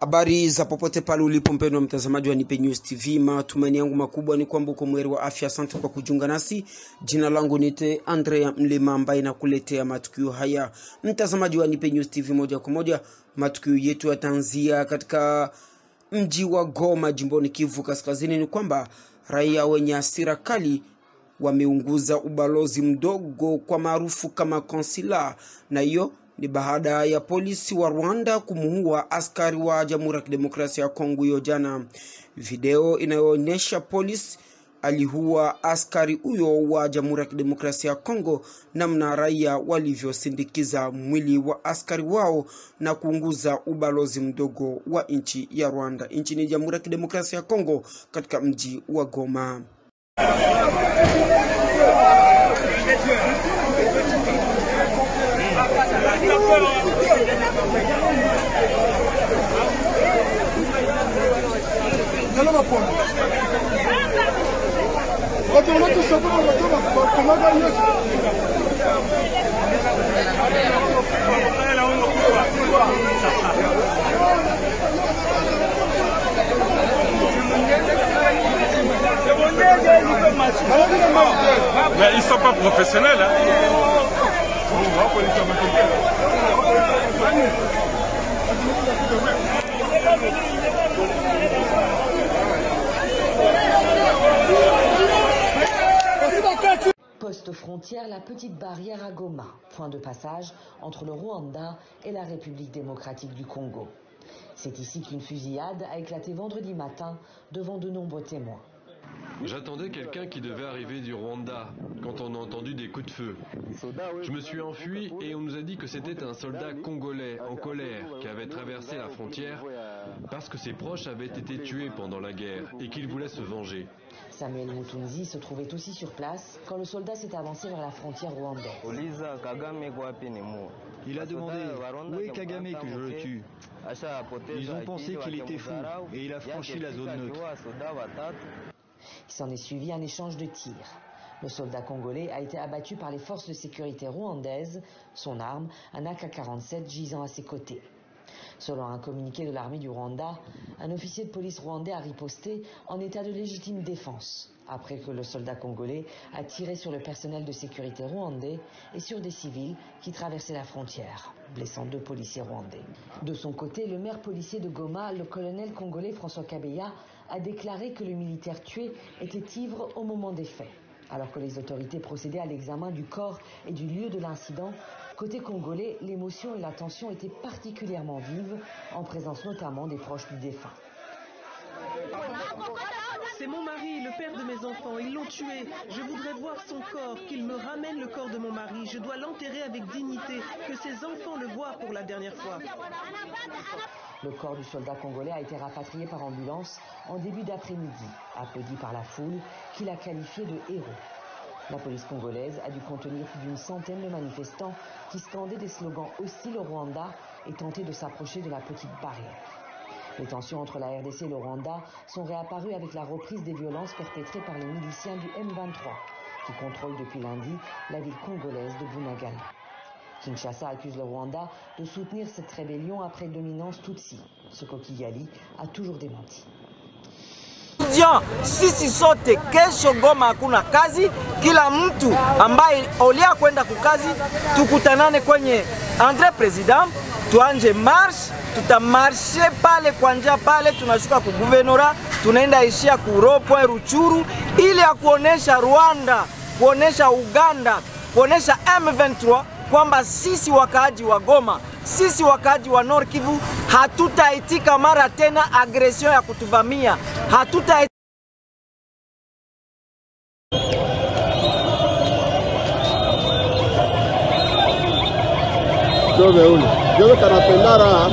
Habari za popote pale ulipo mpendwa mtazamaji wa Nipe News TV. Matumaini yangu makubwa ni kwamba uko mweri wa afya. Asante kwa kujiunga nasi. Jina langu ni Andrea Mlima ambaye nakuletea matukio haya. Mtazamaji wa Nipe News TV, moja kwa moja matukio yetu yataanzia katika mji wa Goma jimboni Kivu Kaskazini. Ni kwamba raia wenye hasira kali wameunguza ubalozi mdogo kwa maarufu kama konsila, na hiyo ni baada ya polisi wa Rwanda kumuua askari wa Jamhuri ya Kidemokrasia ya Kongo hiyo jana. Video inayoonyesha polisi aliua askari huyo wa Jamhuri ya Kidemokrasia ya Kongo, namna raia walivyosindikiza mwili wa askari wao na kuunguza ubalozi mdogo wa nchi ya Rwanda nchini Jamhuri ya Kidemokrasia ya Kongo katika mji wa Goma. Mais ils sont pas professionnels, hein. Poste frontière, la petite barrière à Goma, point de passage entre le Rwanda et la République démocratique du Congo. C'est ici qu'une fusillade a éclaté vendredi matin devant de nombreux témoins. J'attendais quelqu'un qui devait arriver du Rwanda quand on a entendu des coups de feu. Je me suis enfui et on nous a dit que c'était un soldat congolais en colère qui avait traversé la frontière parce que ses proches avaient été tués pendant la guerre et qu'il voulait se venger. Samuel Mutunzi se trouvait aussi sur place quand le soldat s'est avancé vers la frontière rwandaise. Il a demandé où est Kagame que je le tue. Ils ont pensé qu'il était fou et il a franchi la zone neutre. Il s'en est suivi un échange de tirs. Le soldat congolais a été abattu par les forces de sécurité rwandaises, son arme, un AK-47 gisant à ses côtés. Selon un communiqué de l'armée du Rwanda, un officier de police rwandais a riposté en état de légitime défense, après que le soldat congolais a tiré sur le personnel de sécurité rwandais et sur des civils qui traversaient la frontière, blessant 2 policiers rwandais. De son côté, le maire policier de Goma, le colonel congolais François Kabeya, a déclaré que le militaire tué était ivre au moment des faits. Alors que les autorités procédaient à l'examen du corps et du lieu de l'incident, côté congolais, l'émotion et la tension étaient particulièrement vives, en présence notamment des proches du défunt. C'est mon mari, le père de mes enfants, ils l'ont tué. Je voudrais voir son corps, qu'il me ramène le corps de mon mari. Je dois l'enterrer avec dignité, que ses enfants le voient pour la dernière fois. Le corps du soldat congolais a été rapatrié par ambulance en début d'après-midi, applaudi par la foule qui l'a qualifié de héros. La police congolaise a dû contenir plus d'une centaine de manifestants qui scandaient des slogans hostiles au Rwanda et tentaient de s'approcher de la petite barrière. Les tensions entre la RDC et le Rwanda sont réapparues avec la reprise des violences perpétrées par les miliciens du M23, qui contrôlent depuis lundi la ville congolaise de Bunagana. Kinshasa accuse le Rwanda de soutenir cette rébellion après dominance Tutsi, ce que Kigali a toujours démenti. Sisi sote kesho Goma hakuna kazi, kila mtu ambaye olia kwenda kukazi tukutanane kwenye Andre President, tuanje march, tutamarshe pale kwa njia pale, tunashuka ku guvernora, tunaenda ishia ku Point Ruchuru ili ya kuonesha Rwanda, kuonesha Uganda, kuonesha M23 kwamba sisi wakaaji wa Goma, sisi wakaaji wa Nord Kivu hatutaitika mara tena agression ya kutuvamia. Hatutaitika. Yo kanapenda raha.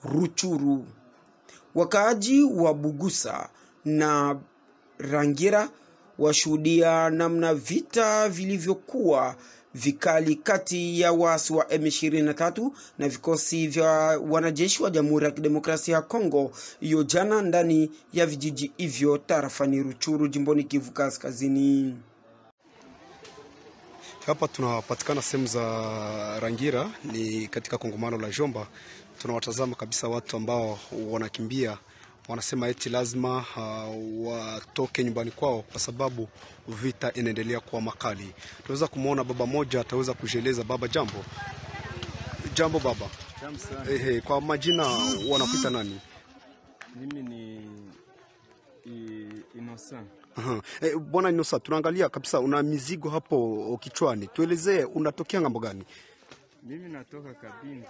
Ruchuru. Wakaaji wa Bugusa na Rangira washuhudia namna vita vilivyokuwa vikali kati ya waasi wa M23 na vikosi vya wanajeshi wa Jamhuri ya Kidemokrasia ya Kongo hiyo jana ndani ya vijiji hivyo tarafani Ruchuru jimboni Kivu Kaskazini. Hapa tunapatikana sehemu za Rangira, ni katika kongamano la Jomba. Tunawatazama kabisa watu ambao wanakimbia, wanasema eti lazima watoke nyumbani kwao kwa sababu vita inaendelea kuwa makali. Tunaweza kumuona baba moja, ataweza kujieleza. Baba, jambo. Jambo baba. Jambo sana. Kwa majina wanakuita nani? Mimi ni Innocent. Bwana Innocent, tunaangalia kabisa una mizigo hapo kichwani. Tuelezee unatokea ngambo gani? Mimi natoka Kabinda.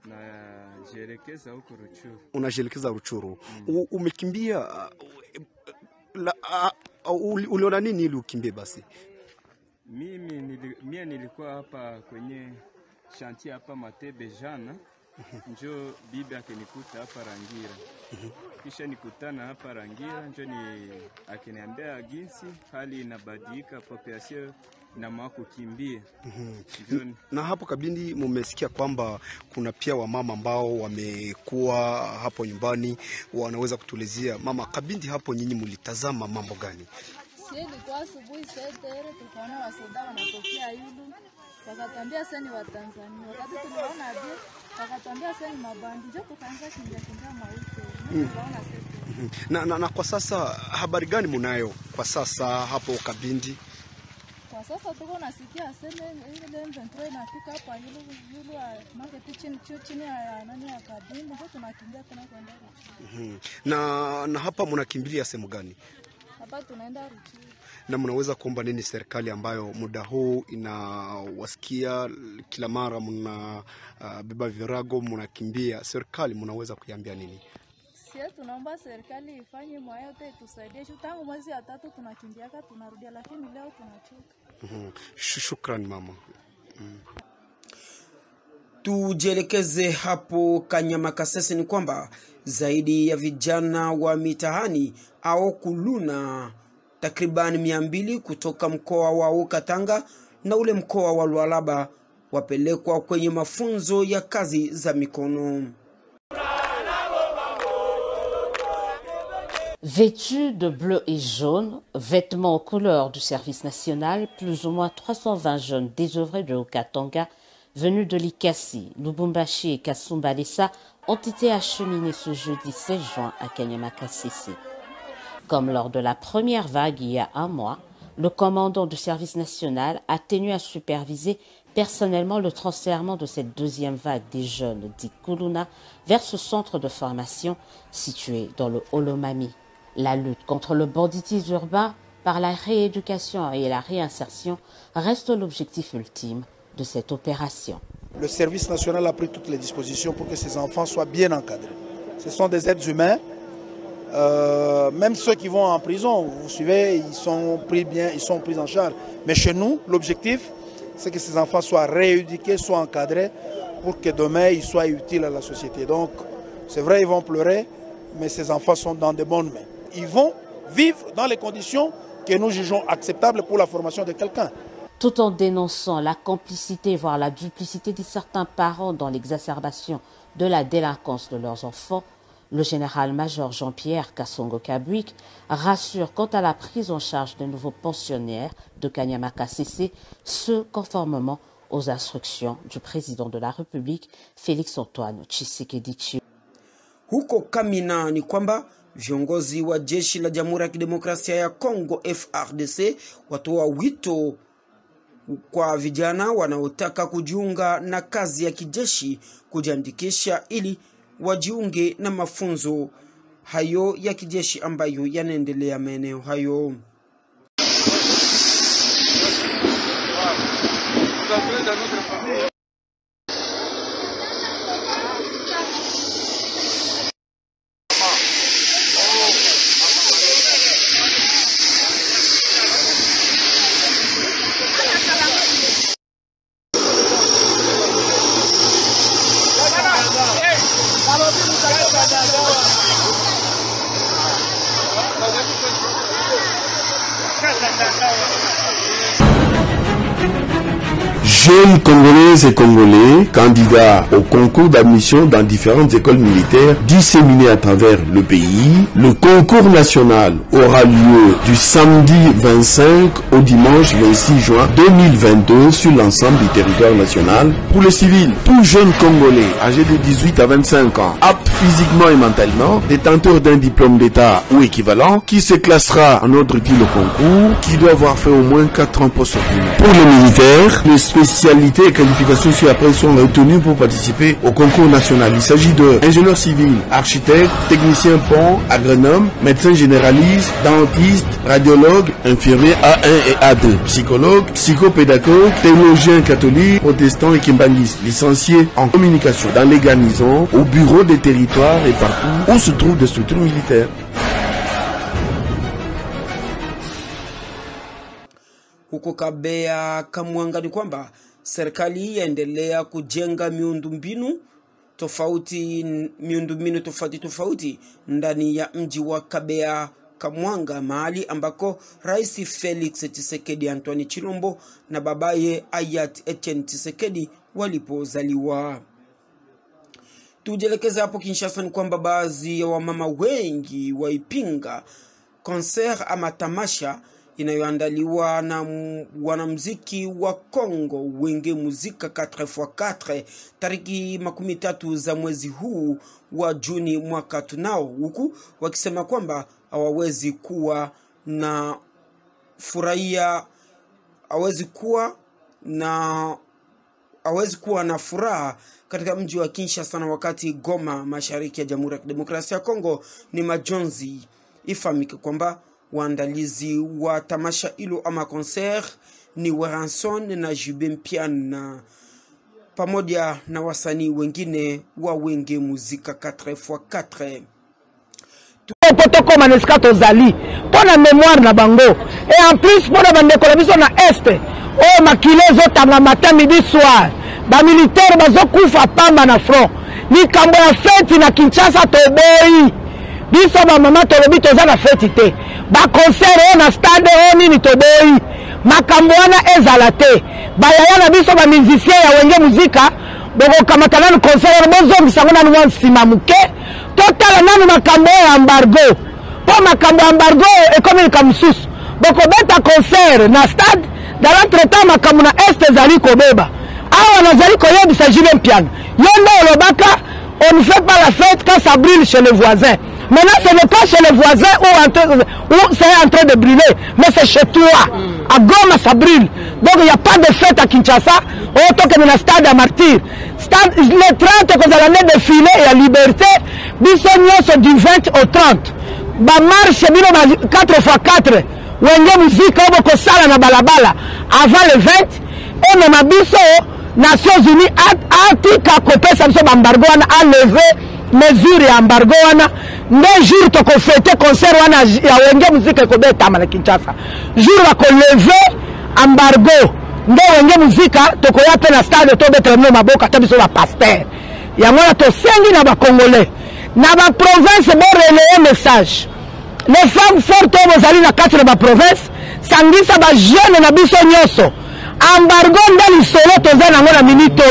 Na jelekeza huko Ruchuru. Unajelekeza Ruchuru. Umekimbia uliona nini ili ukimbie basi? Mimi nilikuwa hapa kwenye chantier hapa Matebe jana. Njo bibi akinikuta hapa Rangira. Kisha nikutana hapa Rangira, njo akiniambia ginsi hali inabadilika, population na mwako kimbia. Na hapo Kabindi mumesikia kwamba kuna pia wamama ambao wamekuwa hapo nyumbani, wanaweza kutulezea. Mama, Kabindi hapo nyinyi mlitazama mambo gani? Sisi kwa asubuhi 7:00 tukaona wasoda wanatokea yulu. Wakatambia sasa ni wa Tanzania. Wakati tuliona aje, wakatambia sasa ni mabandi. Ndio tukaanza kimbia mauto. Na kwa sasa habari gani mnayo kwa sasa hapo Kabindi? Kwa sasa tuko nasikia sema ile M23 inafika hapa yulu market chini ya nani ya Kabindi. Ndio tunakimbia tunakwenda Ruchuru. Na hapa mnakimbilia sehemu gani? Hapa tunaenda Ruchuru. Na mnaweza kuomba nini serikali ambayo muda huu inawasikia kila mara mna beba virago mnakimbia? Serikali mnaweza kuiambia nini? Sisi tunaomba serikali ifanye moyo yote tusaidie. Tangu mwezi wa 3 tunakimbiaka tunarudia, lakini leo tunachoka. Shukrani mama. Tujelekeze hapo Kanyama Kasese, ni kwamba zaidi ya vijana wa mitahani au kuluna takriban 200 kutoka mkoa wa Katanga na ule mkoa wa Lualaba wapelekwa kwenye mafunzo ya kazi za mikono. Vêtus de bleu et jaune, vêtements aux couleurs du service national, plus ou moins 320 jeunes désœuvrés de Haut-Katanga, venus de Likasi, Lubumbashi et Kasumbalesa, ont été acheminés ce jeudi 16 juin à Kanyama Kasese. Comme lors de la première vague il y a un mois, le commandant du service national a tenu à superviser personnellement le transfèrement de cette deuxième vague des jeunes dits Kuluna vers ce centre de formation situé dans le Olomami. La lutte contre le banditisme urbain par la rééducation et la réinsertion reste l'objectif ultime de cette opération. Le service national a pris toutes les dispositions pour que ces enfants soient bien encadrés. Ce sont des êtres humains. Même ceux qui vont en prison, vous suivez, ils sont pris en charge. Mais chez nous, l'objectif, c'est que ces enfants soient rééduqués, soient encadrés pour que demain, ils soient utiles à la société. Donc, c'est vrai, ils vont pleurer, mais ces enfants sont dans de bonnes mains. Ils vont vivre dans les conditions que nous jugeons acceptables pour la formation de quelqu'un. Tout en dénonçant la complicité, voire la duplicité de certains parents dans l'exacerbation de la délinquance de leurs enfants, le général-major Jean-Pierre Kasongo-Kabuik rassure quant à la prise en charge des nouveaux pensionnaires de Kanyama Kasese, ce conformément aux instructions du président de la République, Félix-Antoine Tshisekedi. Huko Kamina ni kwamba viongozi wa jeshi la Jamhuri ya Kidemokrasia ya Kongo FARDC watoa wito kwa vijana wanaotaka kujiunga na kazi ya kijeshi kujiandikisha ili wajiunge na mafunzo hayo ya kijeshi ambayo yanaendelea maeneo hayo. Jeunes Congolaises et Congolais, candidats au concours d'admission dans différentes écoles militaires disséminées à travers le pays, le concours national aura lieu du samedi 25 au dimanche 26 juin 2022 sur l'ensemble du territoire national. Pour les civils, tout jeune Congolais âgé de 18 à 25 ans, apte physiquement et mentalement, détenteur d'un diplôme d'État ou équivalent, qui se classera en ordre dit le concours, qui doit avoir fait au moins 4 ans post-ordinaire. Pour les militaires, les spécialités et qualifications ci-après sont retenues pour participer au concours national. Il s'agit de ingénieur civil, architecte, technicien pont, agronome, médecin généraliste, dentiste, radiologue, infirmier A1 et A2, psychologue, psychopédagogue, théologien catholique, protestant et kimbaniste, licencié en communication dans les garnisons, au bureau des territoires et partout où se trouvent des structures militaires. Huko Kabea Kamwanga ni kwamba serikali yaendelea kujenga miundombinu tofauti ndani ya mji wa Kabea Kamwanga, mahali ambako Rais Felix Tshisekedi Antoine Chilombo na babaye Hayat Etienne Tshisekedi walipozaliwa. Tujelekeza hapo Kinshasa ni kwamba baadhi ya wamama wengi waipinga concert ama tamasha inayoandaliwa na wanamuziki wa Kongo Wenge Muzika 4x4 tariki 13 za mwezi huu wa Juni mwaka tunao, huku wakisema kwamba hawawezi kuwa na furaha katika mji wa Kinshasa na wakati Goma mashariki ya Jamhuri ya Kidemokrasia ya Kongo ni majonzi. Ifahamike kwamba waandalizi wa tamasha hilo ama concert ni Waranson na Jubempian pamoja na wasanii wengine wa Wenge Muzika 4x4. Potoko maneska tozali pona mémoire na bango et en plus pona bandeko la biso na este o makilezo tanga matin midi soir ba militaire bazokufa pamba na front ni kambo ya fête na Kinshasa toboyi biso ba mama tolobi toza na fête te ba concert na stade nini toboyi makambo wana ezala te ba yaya na biso ba musicien ya Wenge Muzika boko kamatana na concert bozo bisango na nwa nsima muke totala nanu makambo ya embargo po makambo ya embargo ekonomika mususu boko beta concert na stade dans l'entretemps makambo na este zali kobeba awa na zali koyebisa Jubempian yondo olobaka on ne fait pas la fête quand ça brûle chez les voisins. Maintenant ce n'est pas chez les voisins où c'est en train de brûler, mais c'est chez toi. À Goma ça brûle. Donc il n'y a pas de fête à Kinshasa. On toque dans le stade à Martyr. Stade le 30 quand on a défilé et à Liberté, bisognos du 20 au 30. Ba marche bino 4x4. Wenge Muzika oboko sala na balabala avant le 20 et même biso Nations Unies a tika kopesa biso embargo wana a lever mesure ya embargo wana ne jour to ko fêter concert wana ya Wenge Muzika ko beta na Kinshasa jour wa ko lever embargo ndo Wenge Muzika to ko ya pe na stade to betre no maboka ta biso ba pasteur ya mwana to sengi na ba congolais na ba province bo relayer message les femmes fortes bozali na 4 ba province sangisa ba jeune na biso nyoso embargo ndali solo toza nango na minute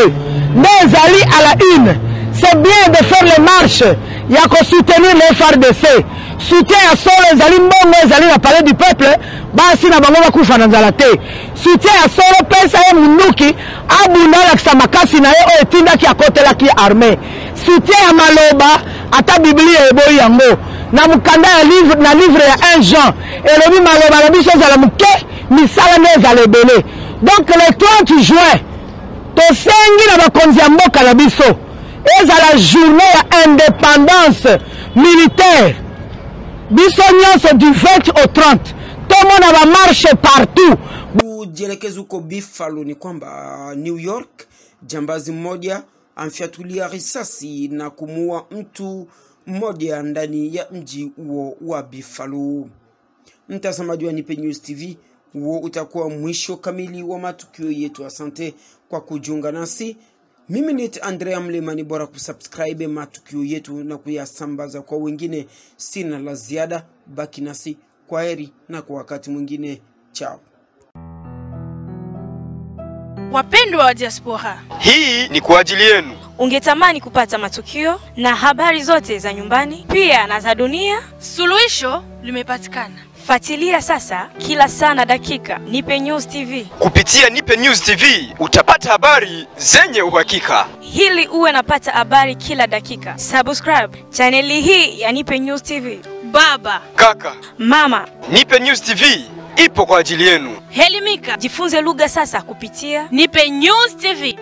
ndezali à la une. C'est bien de faire les marches ya ko soutenir les FARDC soutien ya solo ezali mbongo ezali na palais du peuple basi na bango bakufa na nzala te soutien ya solo pesa ye munduki abunda lakisa makasi na ye o etindaki akotelaki armée soutien ya maloba ata biblia eboyi yango na mukanda ya livre ya 1 Jean elobi maloba na biso ezala muke misala nde ezala ebele. Donc le 30 juin tosengi na bakonzi ya mboka na biso ezala journée ya indépendance militaire biso nyonso du 20 au 30 tomona ba marche partout. Ujielekeza huko Buffalo ni kwamba New York jambazi mmoja amfiatulia risasi na kumuua mtu mmoja ndani ya mji huo wa Buffalo. Mtazamaji wa Nipe News TV, huo utakuwa mwisho kamili wa matukio yetu. Asante kwa kujiunga nasi. Mimi ni Andrea Mlima, ni bora kusubscribe matukio yetu na kuyasambaza kwa wengine. Sina la ziada, baki nasi. Kwaheri na kwa wakati mwingine. Ciao. Wapendwa wa diaspora, hii ni kwa ajili yenu. Ungetamani kupata matukio na habari zote za nyumbani pia na za dunia? Suluhisho limepatikana. Fuatilia sasa kila saa na dakika Nipe News TV. Kupitia Nipe News TV utapata habari zenye uhakika. Hili uwe napata habari kila dakika. Subscribe chaneli hii ya Nipe News TV. Baba, kaka, mama, Nipe News TV ipo kwa ajili yenu. Helimika, jifunze lugha sasa kupitia Nipe News TV.